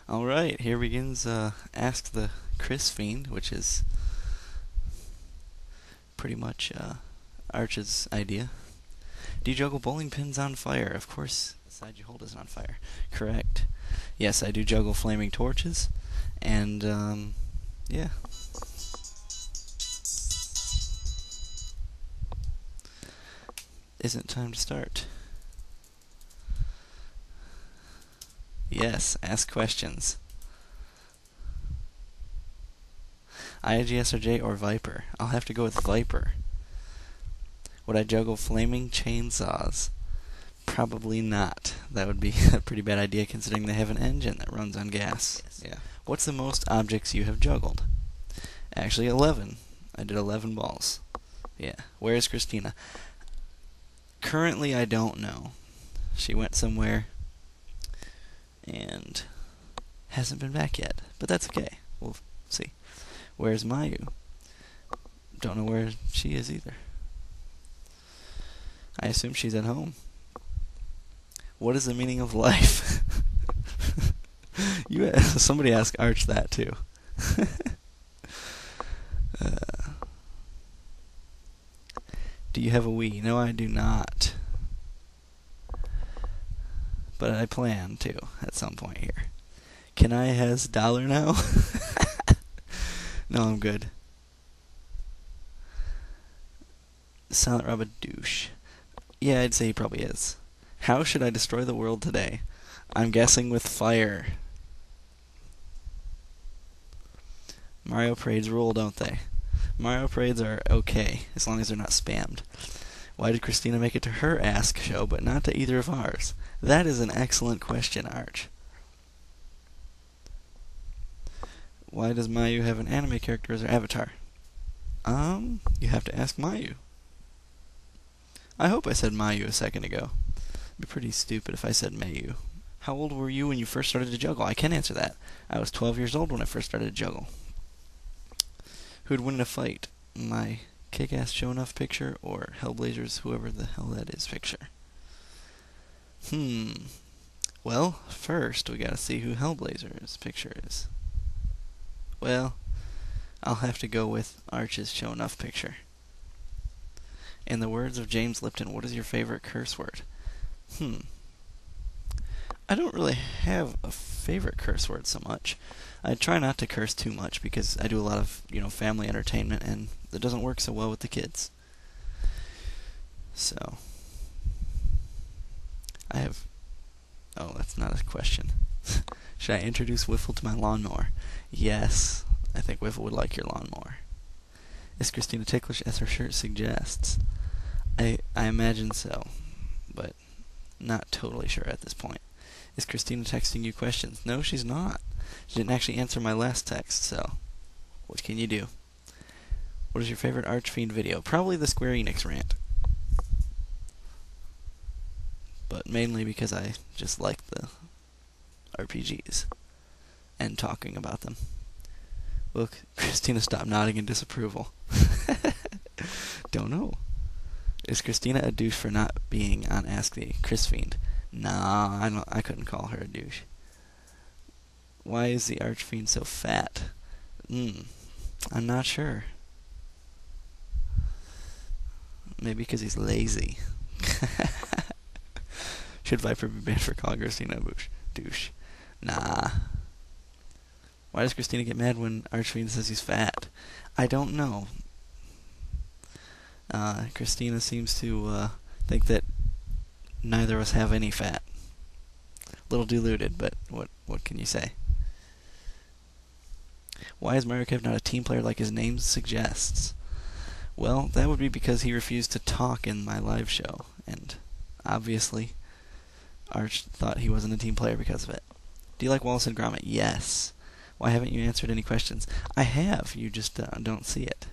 Alright, here begins Ask the Chrisfiend, which is pretty much Arch's idea. Do you juggle bowling pins on fire? Of course, the side you hold isn't on fire. Correct. Yes, I do juggle flaming torches, and yeah. Isn't it time to start? Yes, ask questions. IGSRJ or Viper? I'll have to go with Viper. Would I juggle flaming chainsaws? Probably not. That would be a pretty bad idea considering they have an engine that runs on gas. Yes. Yeah. What's the most objects you have juggled? Actually, 11. I did 11 balls. Yeah. Where is Christina? Currently, I don't know. She went somewhere and hasn't been back yet. But that's okay. We'll see. Where's Mayu? Don't know where she is either. I assume she's at home. What is the meaning of life? Somebody ask Arch that too. Do you have a Wii? No, I do not. But I plan to at some point here. Can I has dollar now? No, I'm good. Silent Rob a douche. Yeah, I'd say he probably is. How should I destroy the world today? I'm guessing with fire. Mario parades rule, don't they? Mario parades are okay, as long as they're not spammed. Why did Christina make it to her Ask show, but not to either of ours? That is an excellent question, Arch. Why does Mayu have an anime character as her avatar? You have to ask Mayu. I hope I said Mayu a second ago. It'd be pretty stupid if I said Mayu. How old were you when you first started to juggle? I can answer that. I was 12 years old when I first started to juggle. Who'd win in a fight? My kick-ass show enough picture or Hellblazer's whoever the hell that is picture? Well, first we gotta see who Hellblazer's picture is. Well, I'll have to go with Arch's show enough picture. In the words of James Lipton, what is your favorite curse word? I don't really have a favorite curse word so much. I try not to curse too much because I do a lot of, family entertainment and it doesn't work so well with the kids. So, I have... Oh, that's not a question. Should I introduce Wiffle to my lawnmower? Yes, I think Wiffle would like your lawnmower. Is Christina ticklish as her shirt suggests? I imagine so, but not totally sure at this point. Is Christina texting you questions? No, she's not. She didn't actually answer my last text, so what can you do? What is your favorite Archfiend video? Probably the Square Enix rant. But mainly because I just like the RPGs and talking about them. Look, Christina stopped nodding in disapproval. Don't know. Is Christina a douche for not being on Ask the Chrisfiend? Nah, I couldn't call her a douche. Why is the Archfiend so fat? I'm not sure. Maybe because he's lazy. Should Viper be banned for calling Christina a douche? Nah. Why does Christina get mad when Archfiend says he's fat? I don't know. Christina seems to think that neither of us have any fat. Little deluded, but what can you say? Why is Mario Kev not a team player like his name suggests? Well, that would be because he refused to talk in my live show, and obviously Arch thought he wasn't a team player because of it. Do you like Wallace and Gromit? Yes. Why haven't you answered any questions? I have, you just don't see it.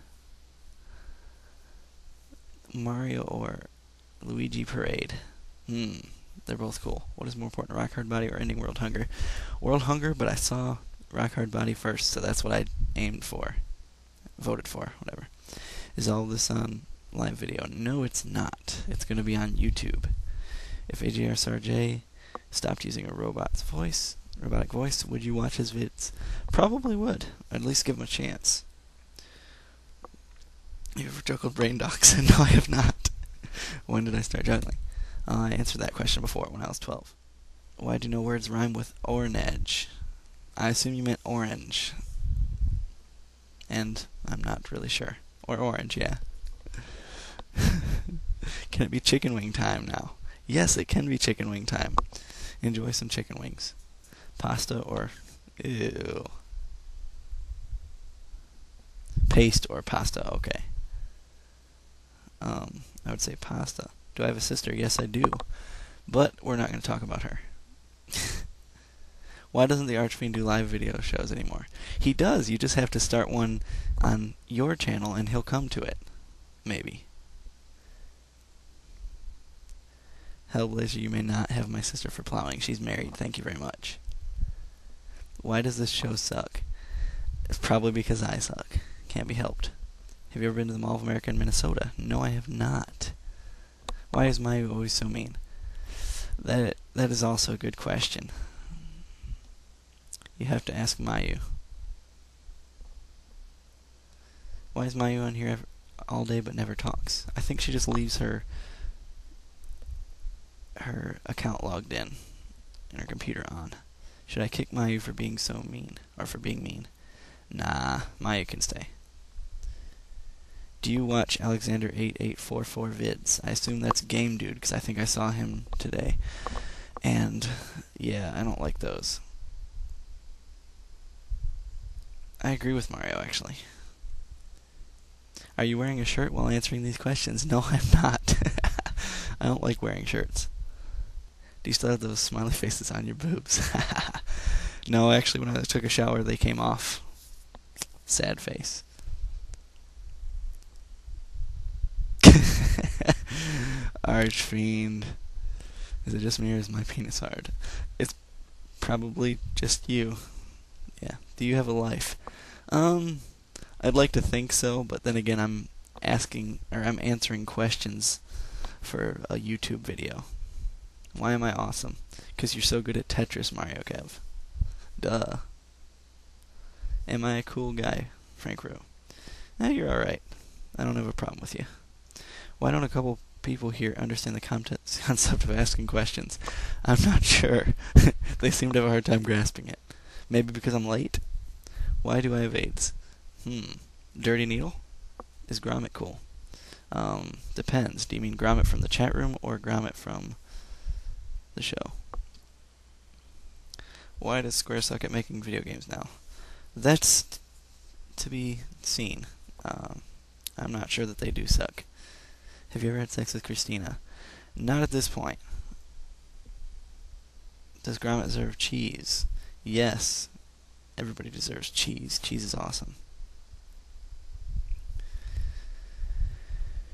Mario or Luigi Parade? They're both cool. What is more important, Rock Hard Body or Ending World Hunger? World Hunger, but I saw Rock Hard Body first, so that's what I aimed for. Voted for, whatever. Is all this on live video? No, it's not. It's going to be on YouTube. If AGRSRJ stopped using a robot's voice, Robotic voice. Would you watch his vids? Probably would. I'd at least give him a chance. You ever juggled brain dogs? No, I have not. When did I start juggling? I answered that question before, when I was 12. Why do no words rhyme with orange? I assume you meant orange. And I'm not really sure. Or orange, yeah. Can it be chicken wing time now? Yes, it can be chicken wing time. Enjoy some chicken wings. Pasta or... Ew. Paste or pasta, okay. I would say pasta. Do I have a sister? Yes, I do. But we're not going to talk about her. Why doesn't the Archfiend do live video shows anymore? He does. You just have to start one on your channel and he'll come to it. Maybe. Hellblazer, you may not have my sister for plowing. She's married. Thank you very much. Why does this show suck? It's probably because I suck. Can't be helped. Have you ever been to the Mall of America in Minnesota? No, I have not. Why is Mayu always so mean? That is also a good question. You have to ask Mayu. Why is Mayu on here all day but never talks? I think she just leaves her account logged in and her computer on. Should I kick Mayu for being so mean? Or for being mean? Nah, Mayu can stay. Do you watch Alexander8844 vids? I assume that's Game Dude, because I think I saw him today. And, yeah, I don't like those. I agree with Mario, actually. Are you wearing a shirt while answering these questions? No, I'm not. I don't like wearing shirts. Do you still have those smiley faces on your boobs? No, actually, when I took a shower, they came off. Sad face. Archfiend. Is it just me or is my penis hard? It's probably just you. Yeah. Do you have a life? I'd like to think so, but then again, I'm answering questions for a YouTube video. Why am I awesome? 'Cause you're so good at Tetris, Mario Kev. Duh. Am I a cool guy, Frank Rue? You're alright. I don't have a problem with you. Why don't a couple people here understand the concept of asking questions? I'm not sure. They seem to have a hard time grasping it. Maybe because I'm late? Why do I have AIDS? Dirty Needle? Is Gromit cool? Depends. Do you mean Gromit from the chat room or Gromit from the show? Why does Square suck at making video games now? That's to be seen. I'm not sure that they do suck. Have you ever had sex with Christina? Not at this point. Does Gromit deserve cheese? Yes. Everybody deserves cheese. Cheese is awesome.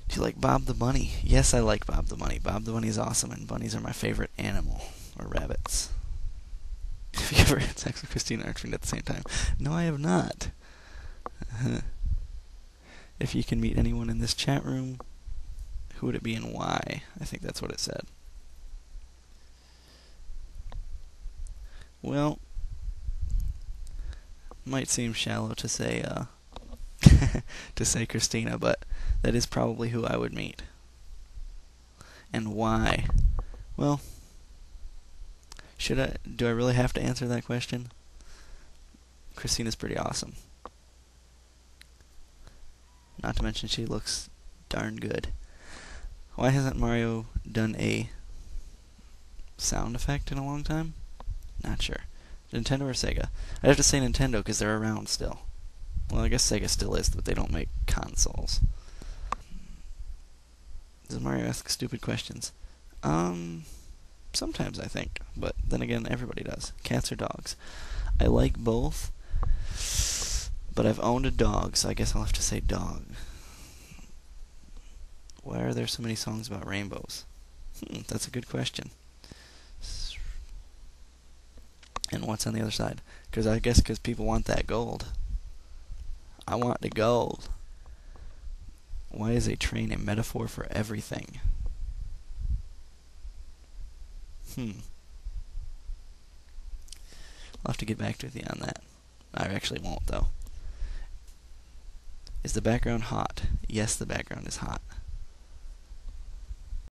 Do you like Bob the Bunny? Yes, I like Bob the Bunny. Bob the Bunny is awesome, and bunnies are my favorite animal. Or rabbits. Have you ever had sex with Christina Archfiend at the same time? No, I have not. If you can meet anyone in this chat room, who would it be and why? I think that's what it said. Well, might seem shallow to say to say Christina, but that is probably who I would meet. And why? Well, do I really have to answer that question? Christina's pretty awesome. Not to mention she looks darn good. Why hasn't Mario done a sound effect in a long time? Not sure. Nintendo or Sega? I'd have to say Nintendo because they're around still. Well, I guess Sega still is, but they don't make consoles. Does Mario ask stupid questions? Sometimes I think, but then again, everybody does. Cats or dogs? I like both, but I've owned a dog, so I guess I'll have to say dog. Why are there so many songs about rainbows? That's a good question. And what's on the other side? Because people want that gold. I want the gold. Why is a train a metaphor for everything? I'll have to get back with you on that. I actually won't, though. Is the background hot? Yes, the background is hot.